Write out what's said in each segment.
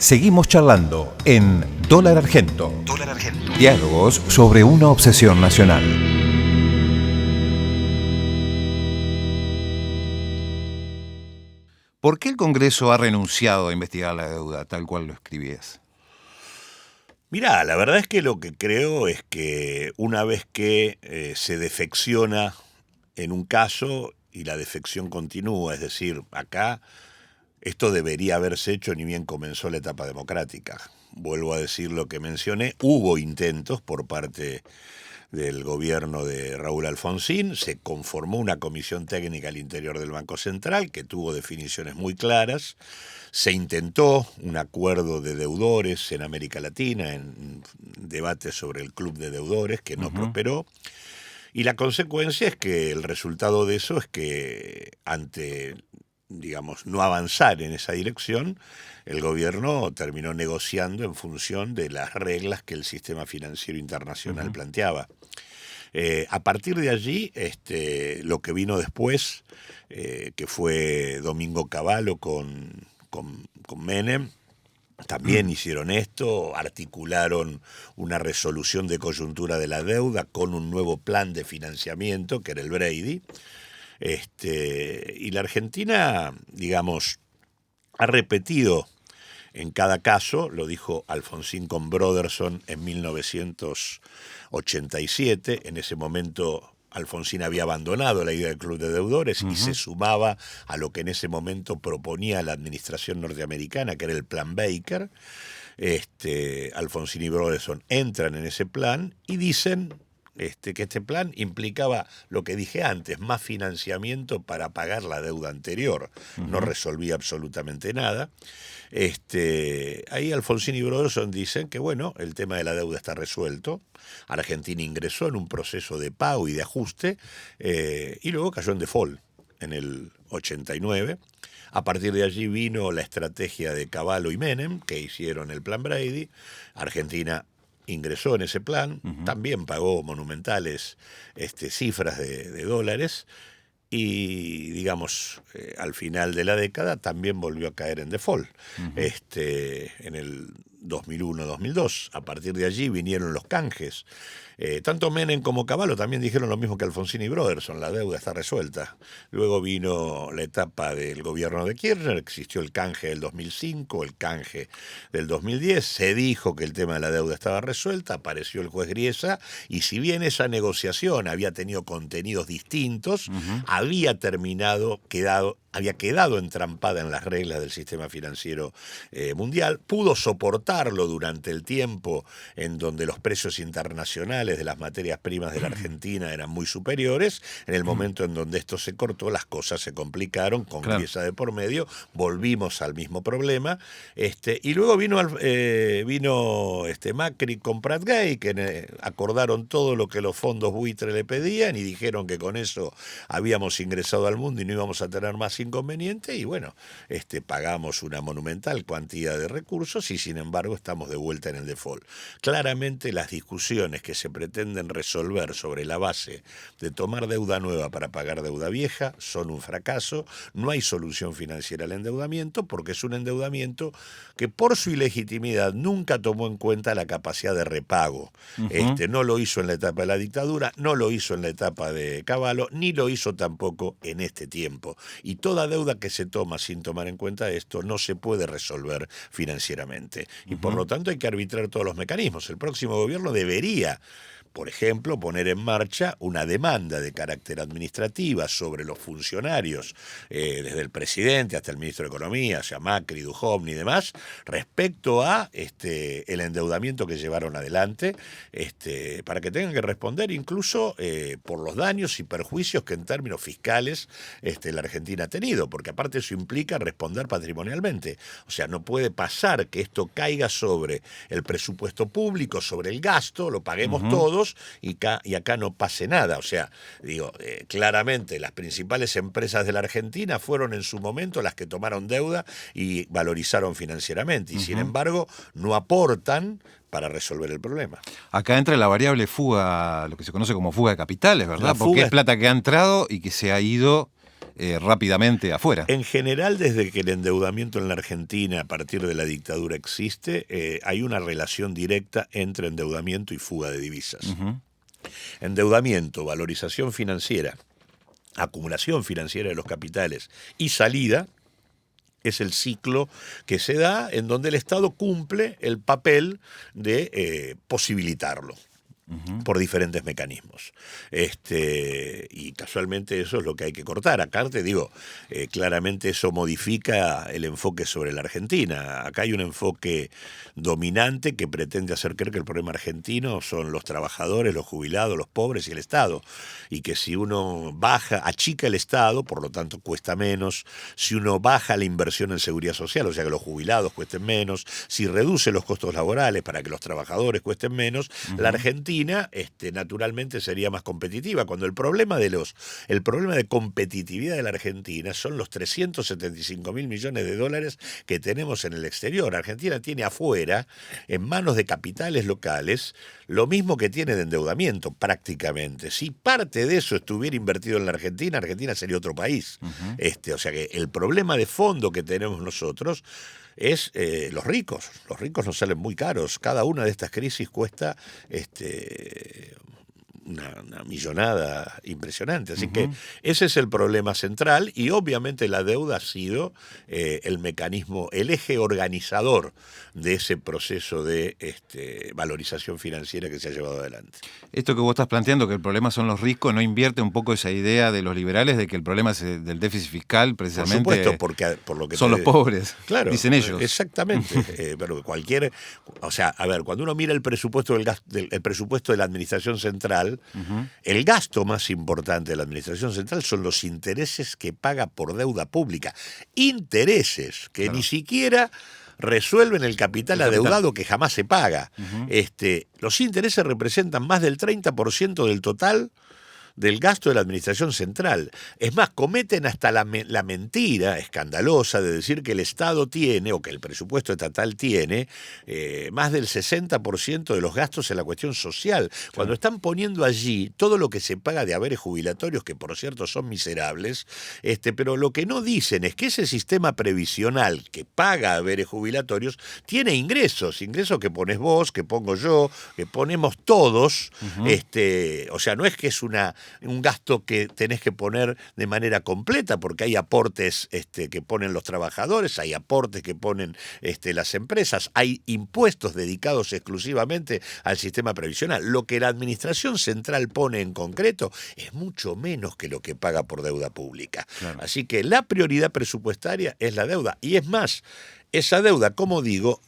Seguimos charlando en Dólar Argento. Dólar Argento. Diálogos sobre una obsesión nacional. ¿Por qué el Congreso ha renunciado a investigar la deuda, tal cual lo escribías? Mirá, la verdad es que lo que creo es que una vez que se defecciona en un caso y la defección continúa, es decir, acá esto debería haberse hecho ni bien comenzó la etapa democrática. Vuelvo a decir lo que mencioné, hubo intentos por parte del gobierno de Raúl Alfonsín, se conformó una comisión técnica al interior del Banco Central que tuvo definiciones muy claras, se intentó un acuerdo de deudores en América Latina, en debates sobre el club de deudores que no prosperó, y la consecuencia es que el resultado de eso es que ante, digamos, no avanzar en esa dirección, el gobierno terminó negociando en función de las reglas que el sistema financiero internacional planteaba. A partir de allí, lo que vino después, que fue Domingo Cavallo con Menem, también hicieron esto, articularon una resolución de coyuntura de la deuda con un nuevo plan de financiamiento, que era el Brady. Y la Argentina, digamos, ha repetido en cada caso, lo dijo Alfonsín con Broderson en 1987, en ese momento Alfonsín había abandonado la idea del club de deudores y se sumaba a lo que en ese momento proponía la administración norteamericana, que era el plan Baker. Alfonsín y Broderson entran en ese plan y dicen que este plan implicaba lo que dije antes, más financiamiento para pagar la deuda anterior. No resolvía absolutamente nada. Ahí Alfonsín y Broderson dicen que, bueno, el tema de la deuda está resuelto. Argentina ingresó en un proceso de pago y de ajuste y luego cayó en default en el 89. A partir de allí vino la estrategia de Cavallo y Menem, que hicieron el plan Brady. Argentina ingresó en ese plan, también pagó monumentales cifras de dólares y, digamos, al final de la década también volvió a caer en default, en el 2001-2002. A partir de allí vinieron los canjes. Tanto Menem como Cavallo también dijeron lo mismo que Alfonsín y Broderson, la deuda está resuelta. Luego vino la etapa del gobierno de Kirchner, existió el canje del 2005, el canje del 2010, se dijo que el tema de la deuda estaba resuelta, apareció el juez Griesa, y si bien esa negociación había tenido contenidos distintos, había quedado entrampada en las reglas del sistema financiero mundial, pudo soportarlo durante el tiempo en donde los precios internacionales de las materias primas de la Argentina eran muy superiores. En el momento en donde esto se cortó, las cosas se complicaron, con Griesa de por medio, volvimos al mismo problema, y luego vino Macri con Prat-Gay, que acordaron todo lo que los fondos buitre le pedían y dijeron que con eso habíamos ingresado al mundo y no íbamos a tener más inconveniente, y bueno, pagamos una monumental cantidad de recursos y sin embargo estamos de vuelta en el default. Claramente las discusiones que se pretenden resolver sobre la base de tomar deuda nueva para pagar deuda vieja son un fracaso. No hay solución financiera al endeudamiento porque es un endeudamiento que por su ilegitimidad nunca tomó en cuenta la capacidad de repago. No lo hizo en la etapa de la dictadura, no lo hizo en la etapa de Cavallo, ni lo hizo tampoco en este tiempo. Y toda deuda que se toma sin tomar en cuenta esto no se puede resolver financieramente. Y por lo tanto hay que arbitrar todos los mecanismos. El próximo gobierno debería, por ejemplo, poner en marcha una demanda de carácter administrativa sobre los funcionarios, desde el presidente hasta el ministro de Economía, o sea, Macri, Duhovne y demás, respecto a el endeudamiento que llevaron adelante, para que tengan que responder incluso por los daños y perjuicios que en términos fiscales la Argentina ha tenido, porque aparte eso implica responder patrimonialmente. O sea, no puede pasar que esto caiga sobre el presupuesto público, sobre el gasto, lo paguemos todos, y acá no pase nada. O sea, digo, claramente las principales empresas de la Argentina fueron en su momento las que tomaron deuda y valorizaron financieramente, y sin embargo no aportan para resolver el problema. Acá entra la variable fuga, lo que se conoce como fuga de capitales, ¿verdad? Porque es plata que ha entrado y que se ha ido rápidamente afuera. En general, desde que el endeudamiento en la Argentina a partir de la dictadura existe, hay una relación directa entre endeudamiento y fuga de divisas. Endeudamiento, valorización financiera, acumulación financiera de los capitales y salida es el ciclo que se da en donde el Estado cumple el papel de posibilitarlo por diferentes mecanismos. Y casualmente eso es lo que hay que cortar. Acá te digo, claramente eso modifica el enfoque sobre la Argentina. Acá hay un enfoque dominante que pretende hacer creer que el problema argentino son los trabajadores, los jubilados, los pobres y el Estado. Y que si uno achica el Estado, por lo tanto cuesta menos. Si uno baja la inversión en seguridad social, o sea que los jubilados cuesten menos. Si reduce los costos laborales para que los trabajadores cuesten menos, la Argentina naturalmente sería más competitiva, cuando el problema de competitividad de la Argentina son los 375.000 millones de dólares que tenemos en el exterior. Argentina tiene afuera, en manos de capitales locales, lo mismo que tiene de endeudamiento prácticamente. Si parte de eso estuviera invertido en la Argentina, Argentina sería otro país. O sea que el problema de fondo que tenemos nosotros es los ricos. Los ricos nos salen muy caros. Cada una de estas crisis cuesta una millonada impresionante. Así que ese es el problema central y obviamente la deuda ha sido el mecanismo, el eje organizador de ese proceso de valorización financiera que se ha llevado adelante. Esto que vos estás planteando, que el problema son los ricos, ¿no invierte un poco esa idea de los liberales de que el problema es del déficit fiscal precisamente? Por supuesto, porque por lo que son los pobres, claro, dicen ellos. Exactamente. Pero o sea, a ver, cuando uno mira el presupuesto el presupuesto de la Administración Central, el gasto más importante de la Administración Central son los intereses que paga por deuda pública. Intereses que ni siquiera resuelven el capital adeudado que jamás se paga. Los intereses representan más del 30% del total del gasto de la Administración Central. Es más, cometen hasta la mentira escandalosa de decir que el Estado tiene, o que el presupuesto estatal tiene, más del 60% de los gastos en la cuestión social. Cuando están poniendo allí todo lo que se paga de haberes jubilatorios, que por cierto son miserables, pero lo que no dicen es que ese sistema previsional que paga haberes jubilatorios tiene ingresos que pones vos, que pongo yo, que ponemos todos. O sea, no es que es un gasto que tenés que poner de manera completa, porque hay aportes que ponen los trabajadores, hay aportes que ponen las empresas, hay impuestos dedicados exclusivamente al sistema previsional. Lo que la Administración Central pone en concreto es mucho menos que lo que paga por deuda pública. Claro. Así que la prioridad presupuestaria es la deuda. Y es más, esa deuda, como digo,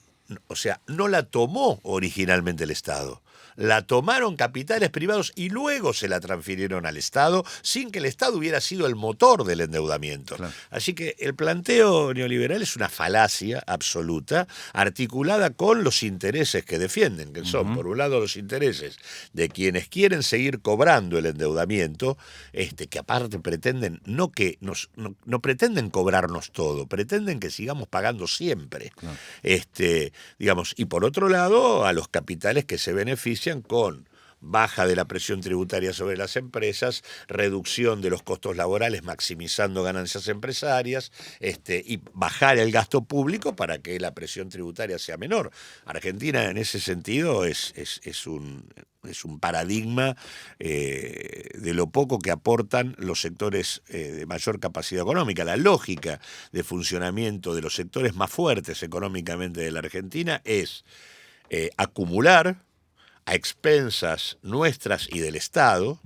o sea, no la tomó originalmente el Estado. La tomaron capitales privados y luego se la transfirieron al Estado sin que el Estado hubiera sido el motor del endeudamiento. Claro. Así que el planteo neoliberal es una falacia absoluta articulada con los intereses que defienden, que son, por un lado, los intereses de quienes quieren seguir cobrando el endeudamiento, que aparte pretenden, no pretenden cobrarnos todo, pretenden que sigamos pagando siempre. Claro. Y por otro lado, a los capitales que se benefician con baja de la presión tributaria sobre las empresas, reducción de los costos laborales, maximizando ganancias empresarias, y bajar el gasto público para que la presión tributaria sea menor. Argentina, en ese sentido, es un paradigma de lo poco que aportan los sectores de mayor capacidad económica. La lógica de funcionamiento de los sectores más fuertes económicamente de la Argentina es acumular a expensas nuestras y del Estado,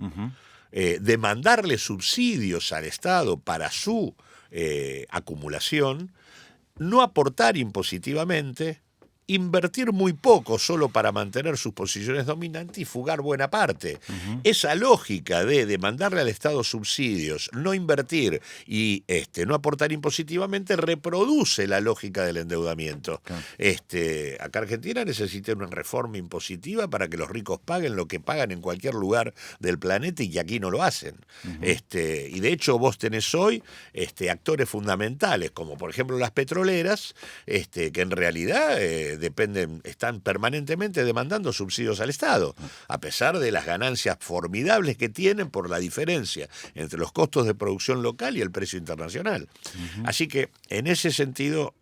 demandarle subsidios al Estado para su acumulación, no aportar impositivamente, invertir muy poco solo para mantener sus posiciones dominantes y fugar buena parte. Esa lógica de demandarle al Estado subsidios, no invertir y no aportar impositivamente reproduce la lógica del endeudamiento. Claro. Acá Argentina necesita una reforma impositiva para que los ricos paguen lo que pagan en cualquier lugar del planeta y que aquí no lo hacen. Y de hecho vos tenés hoy actores fundamentales, como por ejemplo las petroleras, que en realidad están permanentemente demandando subsidios al Estado, a pesar de las ganancias formidables que tienen por la diferencia entre los costos de producción local y el precio internacional. Así que, en ese sentido,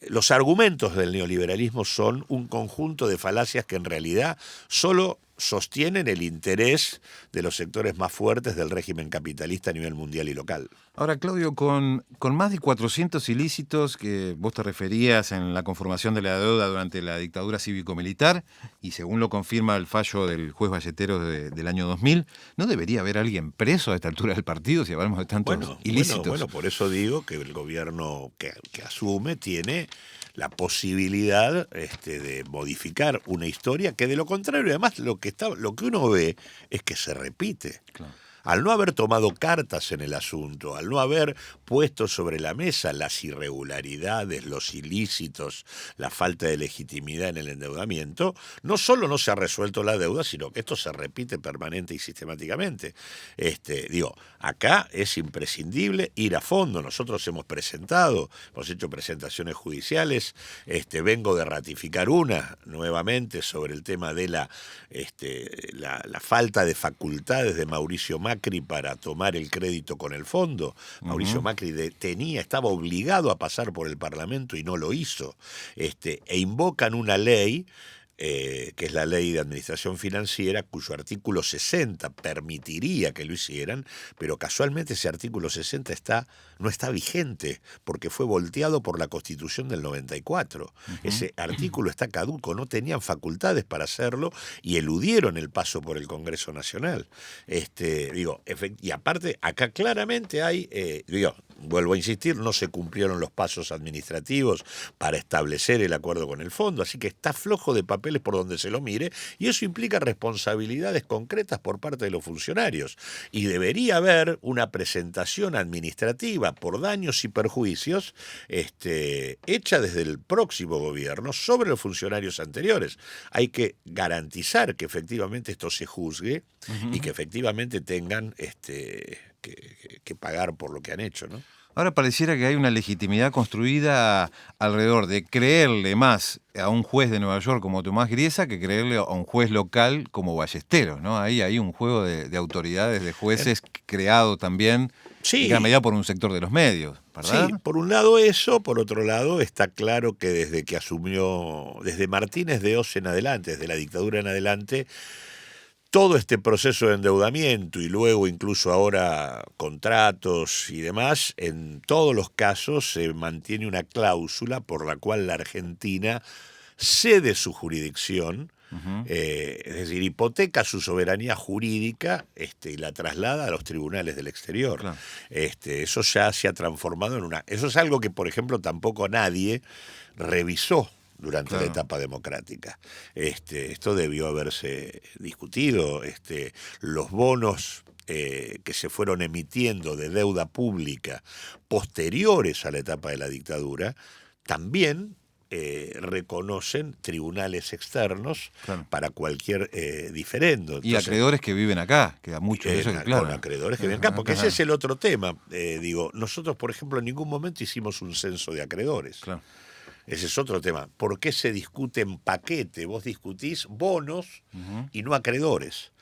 los argumentos del neoliberalismo son un conjunto de falacias que en realidad solo sostienen el interés de los sectores más fuertes del régimen capitalista a nivel mundial y local. Ahora, Claudio, con más de 400 ilícitos que vos te referías en la conformación de la deuda durante la dictadura cívico-militar, y según lo confirma el fallo del juez Ballesteros del año 2000, ¿no debería haber alguien preso a esta altura del partido si hablamos de tantos ilícitos? Bueno, por eso digo que el gobierno que asume tiene la posibilidad de modificar una historia que, de lo contrario, además lo que uno ve es que se repite. Claro. Al no haber tomado cartas en el asunto, al no haber puesto sobre la mesa las irregularidades, los ilícitos, la falta de legitimidad en el endeudamiento, no solo no se ha resuelto la deuda, sino que esto se repite permanente y sistemáticamente. Acá es imprescindible ir a fondo. Nosotros hemos hecho presentaciones judiciales, vengo de ratificar una nuevamente sobre el tema de la falta de facultades de Mauricio Macri para tomar el crédito con el fondo. Mauricio Macri estaba obligado a pasar por el Parlamento y no lo hizo. E invocan una ley, que es la Ley de Administración Financiera, cuyo artículo 60 permitiría que lo hicieran, pero casualmente ese artículo 60 no está vigente, porque fue volteado por la Constitución del 94. Ese artículo está caduco, no tenían facultades para hacerlo y eludieron el paso por el Congreso Nacional. Y aparte, acá claramente hay, vuelvo a insistir, no se cumplieron los pasos administrativos para establecer el acuerdo con el fondo, así que está flojo de papeles por donde se lo mire, y eso implica responsabilidades concretas por parte de los funcionarios. Y debería haber una presentación administrativa por daños y perjuicios hecha desde el próximo gobierno sobre los funcionarios anteriores. Hay que garantizar que efectivamente esto se juzgue y que efectivamente tengan que pagar por lo que han hecho, ¿no? Ahora pareciera que hay una legitimidad construida alrededor de creerle más a un juez de Nueva York como Tomás Griesa que creerle a un juez local como Ballesteros, ¿no? Ahí hay un juego de autoridades, de jueces creado también, en gran medida por un sector de los medios, ¿verdad? Sí, por un lado eso, por otro lado está claro que desde que asumió, desde Martínez de Oz en adelante, desde la dictadura en adelante, todo este proceso de endeudamiento y luego incluso ahora contratos y demás, en todos los casos se mantiene una cláusula por la cual la Argentina cede su jurisdicción, es decir, hipoteca su soberanía jurídica y la traslada a los tribunales del exterior. Claro. Eso ya se ha transformado en una... Eso es algo que, por ejemplo, tampoco nadie revisó durante la etapa democrática. Esto debió haberse discutido. Los bonos que se fueron emitiendo de deuda pública posteriores a la etapa de la dictadura también reconocen tribunales externos para cualquier diferendo. Entonces, y acreedores que viven acá, que a muchos de ellos, claro. Con acreedores que viven acá, porque ese es el otro tema. Nosotros, por ejemplo, en ningún momento hicimos un censo de acreedores. Claro. Ese es otro tema. ¿Por qué se discute en paquete? Vos discutís bonos y no acreedores.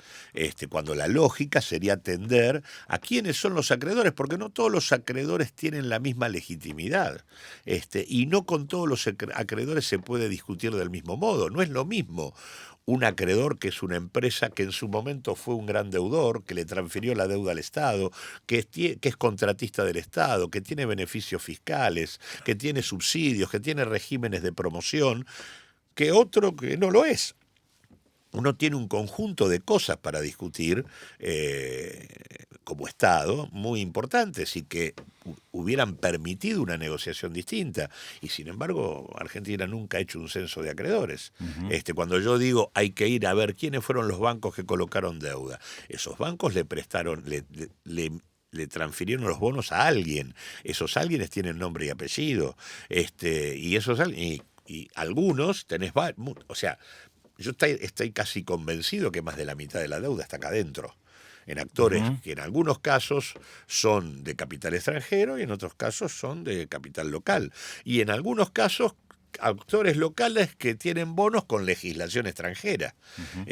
Cuando la lógica sería atender a quiénes son los acreedores, porque no todos los acreedores tienen la misma legitimidad. Y no con todos los acreedores se puede discutir del mismo modo. No es lo mismo un acreedor que es una empresa que en su momento fue un gran deudor, que le transfirió la deuda al Estado, que es contratista del Estado, que tiene beneficios fiscales, que tiene subsidios, que tiene regímenes de promoción, que otro que no lo es. Uno tiene un conjunto de cosas para discutir como Estado muy importantes y que hubieran permitido una negociación distinta. Y sin embargo, Argentina nunca ha hecho un censo de acreedores. Cuando yo digo hay que ir a ver quiénes fueron los bancos que colocaron deuda, esos bancos le prestaron, le transfirieron los bonos a alguien. Esos alguienes tienen nombre y apellido. Y algunos tenés... O sea, yo estoy casi convencido que más de la mitad de la deuda está acá adentro. en actores Ujú. que en algunos casos son de capital extranjero y en otros casos son de capital local. Y en algunos casos actores locales que tienen bonos con legislación extranjera. Ujú.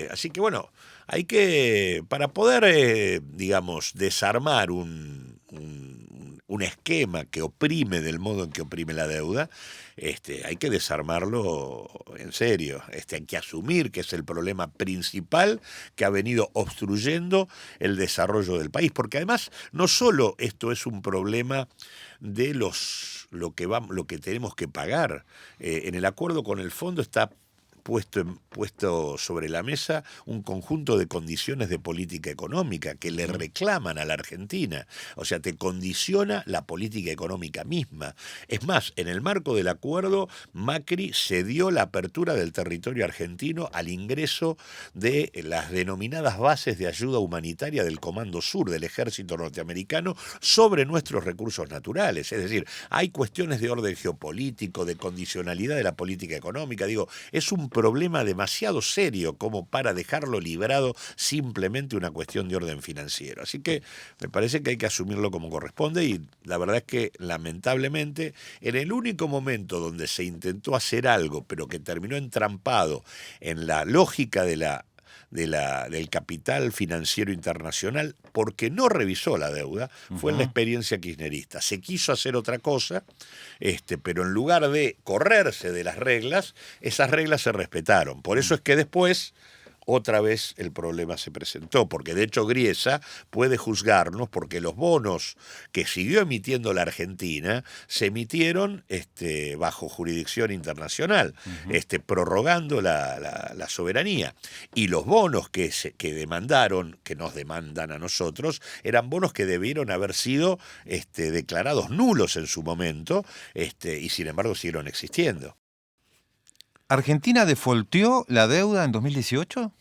Así que bueno, hay que, para poder, digamos, desarmar un esquema que oprime del modo en que oprime la deuda, hay que desarmarlo en serio. Hay que asumir que es el problema principal que ha venido obstruyendo el desarrollo del país. Porque además, no solo esto es un problema de lo que tenemos que pagar. En el acuerdo con el fondo está puesto sobre la mesa un conjunto de condiciones de política económica que le reclaman a la Argentina. O sea, te condiciona la política económica misma. Es más, en el marco del acuerdo, Macri cedió la apertura del territorio argentino al ingreso de las denominadas bases de ayuda humanitaria del Comando Sur del Ejército norteamericano sobre nuestros recursos naturales. Es decir, hay cuestiones de orden geopolítico, de condicionalidad de la política económica. Digo, es un problema demasiado serio como para dejarlo librado simplemente una cuestión de orden financiero. Así que me parece que hay que asumirlo como corresponde y la verdad es que lamentablemente en el único momento donde se intentó hacer algo pero que terminó entrampado en la lógica del capital financiero internacional porque no revisó la deuda, fue en la Ujú. experiencia kirchnerista. Se quiso hacer otra cosa, pero en lugar de correrse de las reglas, esas reglas se respetaron. Por eso es que después otra vez el problema se presentó, porque de hecho Griesa puede juzgarnos porque los bonos que siguió emitiendo la Argentina se emitieron bajo jurisdicción internacional, Ujú. prorrogando la soberanía. Y los bonos que demandaron, que nos demandan a nosotros, eran bonos que debieron haber sido declarados nulos en su momento, y sin embargo siguieron existiendo. ¿Argentina defaultió la deuda en 2018?